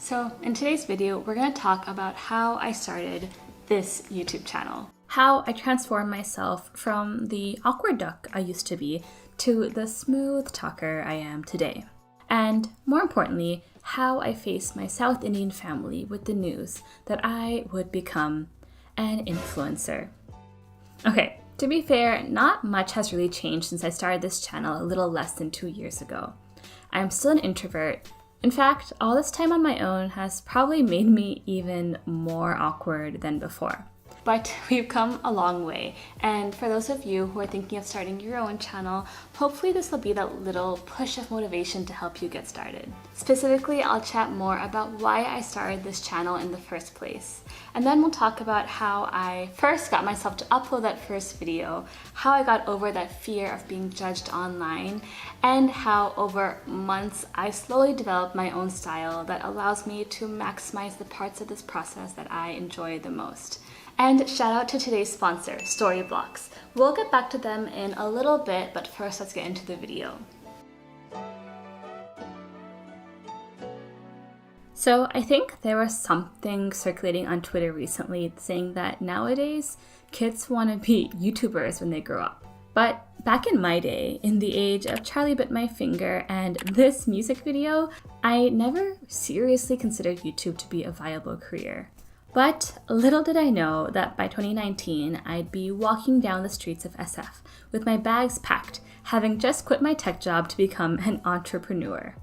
So in today's video, we're going to talk about how I started this YouTube channel. How I transformed myself from the awkward duck I used to be to the smooth talker I am today. And more importantly, how I faced my South Indian family with the news that I would become an influencer. Okay, to be fair, not much has really changed since I started this channel a little less than 2 years ago. I'm still an introvert. In fact, all this time on my own has probably made me even more awkward than before. But we've come a long way, and for those of you who are thinking of starting your own channel, hopefully this will be that little push of motivation to help you get started. Specifically, I'll chat more about why I started this channel in the first place, and then we'll talk about how I first got myself to upload that first video, how I got over that fear of being judged online, and how over months I slowly developed my own style that allows me to maximize the parts of this process that I enjoy the most. And shout out to today's sponsor, Storyblocks. We'll get back to them in a little bit, but first let's get into the video. So I think there was something circulating on Twitter recently saying that nowadays kids want to be YouTubers when they grow up. But back in my day, in the age of Charlie Bit My Finger and this music video, I never seriously considered YouTube to be a viable career. But little did I know that by 2019, I'd be walking down the streets of SF with my bags packed, having just quit my tech job to become an entrepreneur.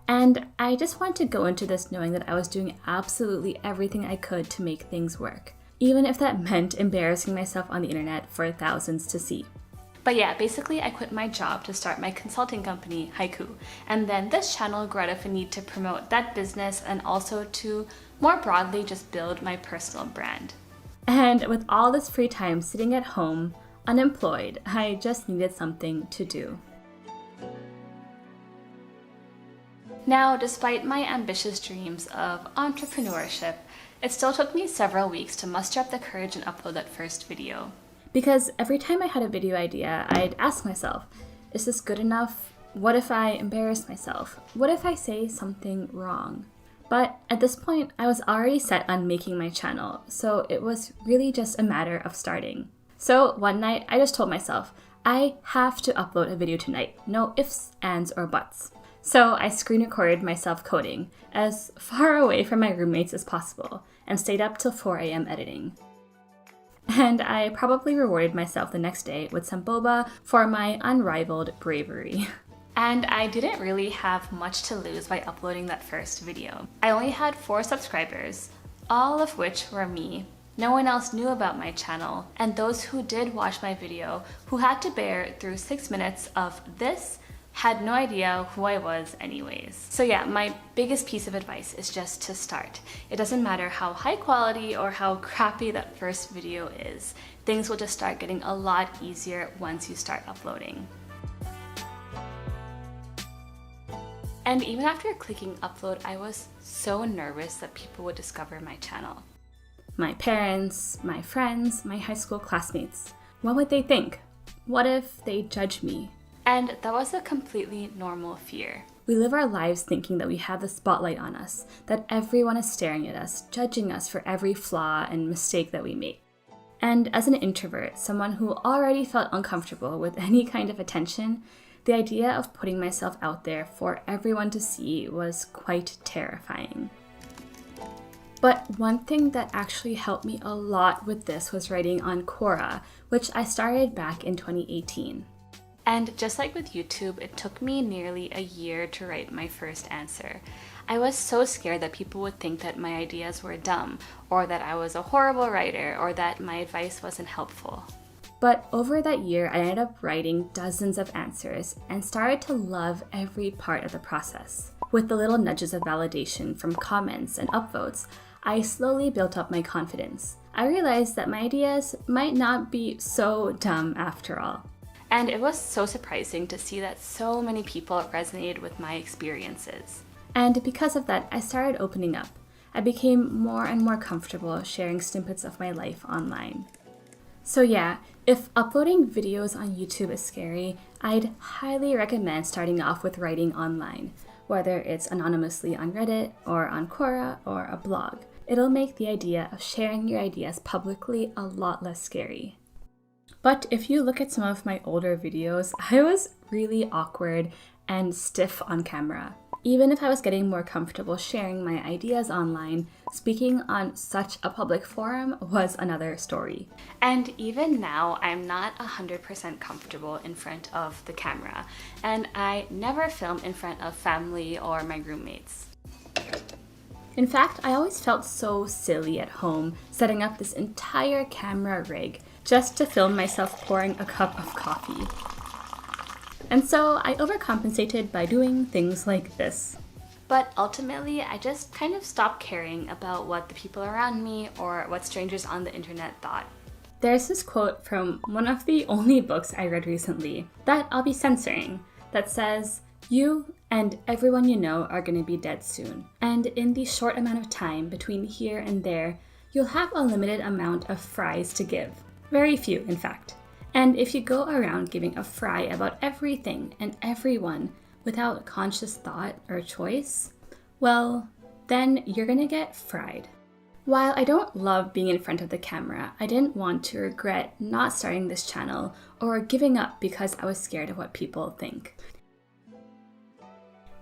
And I just wanted to go into this knowing that I was doing absolutely everything I could to make things work, even if that meant embarrassing myself on the internet for thousands to see. But yeah, basically I quit my job to start my consulting company, Haiku, and then this channel grew out of a need to promote that business and also to more broadly just build my personal brand. And with all this free time sitting at home, unemployed, I just needed something to do. Now, despite my ambitious dreams of entrepreneurship, it still took me several weeks to muster up the courage and upload that first video. Because every time I had a video idea, I'd ask myself, is this good enough? What if I embarrass myself? What if I say something wrong? But at this point, I was already set on making my channel, so it was really just a matter of starting. So one night, I just told myself, I have to upload a video tonight. No ifs, ands, or buts. So I screen recorded myself coding as far away from my roommates as possible and stayed up till 4 a.m. editing. And I probably rewarded myself the next day with some boba for my unrivaled bravery. And I didn't really have much to lose by uploading that first video. I only had 4 subscribers, all of which were me. No one else knew about my channel, and those who did watch my video, who had to bear through 6 minutes of this, had no idea who I was anyways. So yeah, my biggest piece of advice is just to start. It doesn't matter how high quality or how crappy that first video is. Things will just start getting a lot easier once you start uploading. And even after clicking upload, I was so nervous that people would discover my channel. My parents, my friends, my high school classmates. What would they think? What if they judge me? And that was a completely normal fear. We live our lives thinking that we have the spotlight on us, that everyone is staring at us, judging us for every flaw and mistake that we make. And as an introvert, someone who already felt uncomfortable with any kind of attention, the idea of putting myself out there for everyone to see was quite terrifying. But one thing that actually helped me a lot with this was writing on Quora, which I started back in 2018. And just like with YouTube, it took me nearly a year to write my first answer. I was so scared that people would think that my ideas were dumb, or that I was a horrible writer, or that my advice wasn't helpful. But over that year, I ended up writing dozens of answers and started to love every part of the process. With the little nudges of validation from comments and upvotes, I slowly built up my confidence. I realized that my ideas might not be so dumb after all. And it was so surprising to see that so many people resonated with my experiences. And because of that, I started opening up. I became more and more comfortable sharing snippets of my life online. So yeah, if uploading videos on YouTube is scary, I'd highly recommend starting off with writing online. whether it's anonymously on Reddit or on Quora or a blog. It'll make the idea of sharing your ideas publicly a lot less scary. But if you look at some of my older videos, I was really awkward and stiff on camera. Even if I was getting more comfortable sharing my ideas online, speaking on such a public forum was another story. And even now, I'm not 100% comfortable in front of the camera, and I never film in front of family or my roommates. In fact, I always felt so silly at home setting up this entire camera rig just to film myself pouring a cup of coffee. And so I overcompensated by doing things like this. But ultimately, I just kind of stopped caring about what the people around me or what strangers on the internet thought. There's this quote from one of the only books I read recently that I'll be censoring that says, "You and everyone you know are going to be dead soon. And in the short amount of time between here and there, you'll have a limited amount of fries to give. Very few, in fact. And if you go around giving a fry about everything and everyone without conscious thought or choice, well, then you're gonna get fried." While I don't love being in front of the camera, I didn't want to regret not starting this channel or giving up because I was scared of what people think.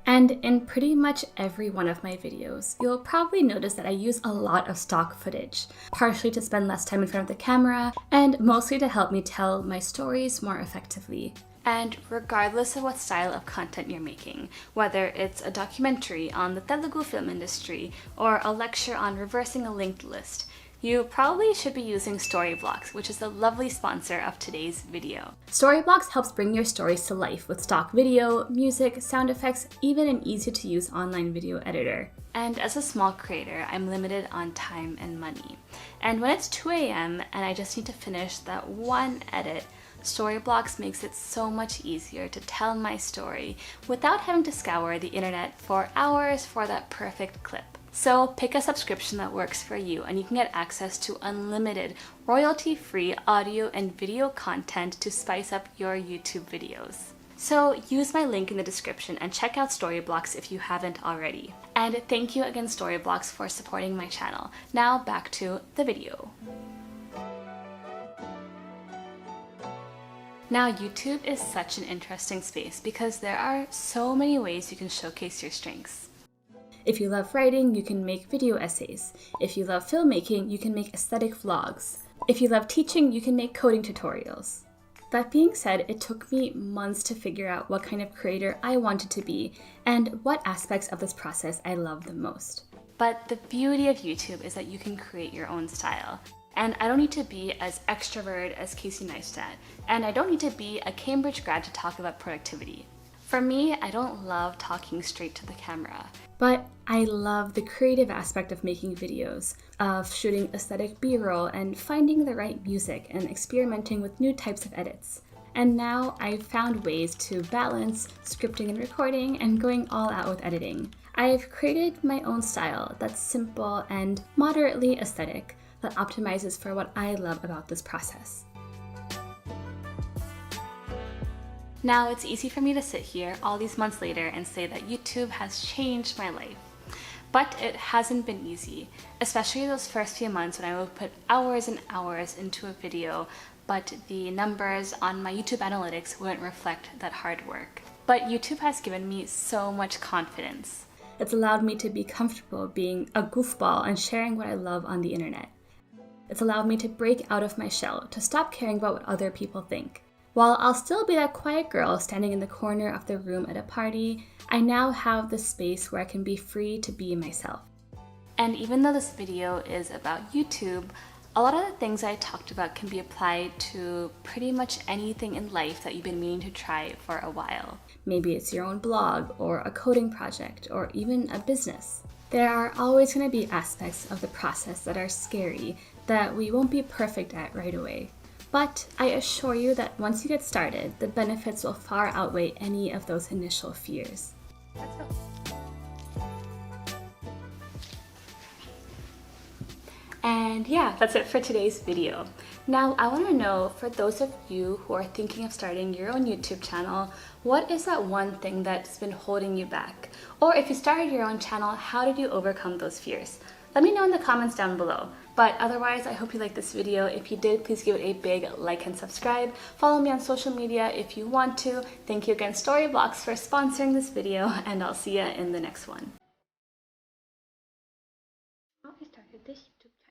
And in pretty much every one of my videos, you'll probably notice that I use a lot of stock footage, partially to spend less time in front of the camera, and mostly to help me tell my stories more effectively. And regardless of what style of content you're making, whether it's a documentary on the Telugu film industry or a lecture on reversing a linked list, you probably should be using Storyblocks, which is the lovely sponsor of today's video. Storyblocks helps bring your stories to life with stock video, music, sound effects, even an easy-to-use online video editor. And as a small creator, I'm limited on time and money. And when it's 2 a.m. and I just need to finish that one edit, Storyblocks makes it so much easier to tell my story without having to scour the internet for hours for that perfect clip. So pick a subscription that works for you and you can get access to unlimited royalty-free audio and video content to spice up your YouTube videos. So use my link in the description and check out Storyblocks if you haven't already. And thank you again, Storyblocks, for supporting my channel. Now back to the video. Now, YouTube is such an interesting space because there are so many ways you can showcase your strengths. If you love writing, you can make video essays. If you love filmmaking, you can make aesthetic vlogs. If you love teaching, you can make coding tutorials. That being said, it took me months to figure out what kind of creator I wanted to be and what aspects of this process I love the most. But the beauty of YouTube is that you can create your own style. And I don't need to be as extrovert as Casey Neistat. And I don't need to be a Cambridge grad to talk about productivity. For me, I don't love talking straight to the camera. But I love the creative aspect of making videos, of shooting aesthetic B-roll and finding the right music and experimenting with new types of edits. And now I've found ways to balance scripting and recording and going all out with editing. I've created my own style that's simple and moderately aesthetic that optimizes for what I love about this process. Now, it's easy for me to sit here all these months later and say that YouTube has changed my life. But it hasn't been easy, especially those first few months when I would put hours and hours into a video, but the numbers on my YouTube analytics wouldn't reflect that hard work. But YouTube has given me so much confidence. It's allowed me to be comfortable being a goofball and sharing what I love on the internet. It's allowed me to break out of my shell, to stop caring about what other people think. While I'll still be that quiet girl standing in the corner of the room at a party, I now have the space where I can be free to be myself. And even though this video is about YouTube, a lot of the things I talked about can be applied to pretty much anything in life that you've been meaning to try for a while. Maybe it's your own blog, or a coding project, or even a business. There are always going to be aspects of the process that are scary, that we won't be perfect at right away. But I assure you that once you get started, the benefits will far outweigh any of those initial fears. Let's go. And yeah, that's it for today's video. Now, I want to know, for those of you who are thinking of starting your own YouTube channel, what is that one thing that's been holding you back? Or if you started your own channel, how did you overcome those fears? Let me know in the comments down below. But otherwise, I hope you liked this video. If you did, please give it a big like and subscribe. Follow me on social media if you want to. Thank you again, Storyblocks, for sponsoring this video, and I'll see you in the next one. I started this YouTube channel.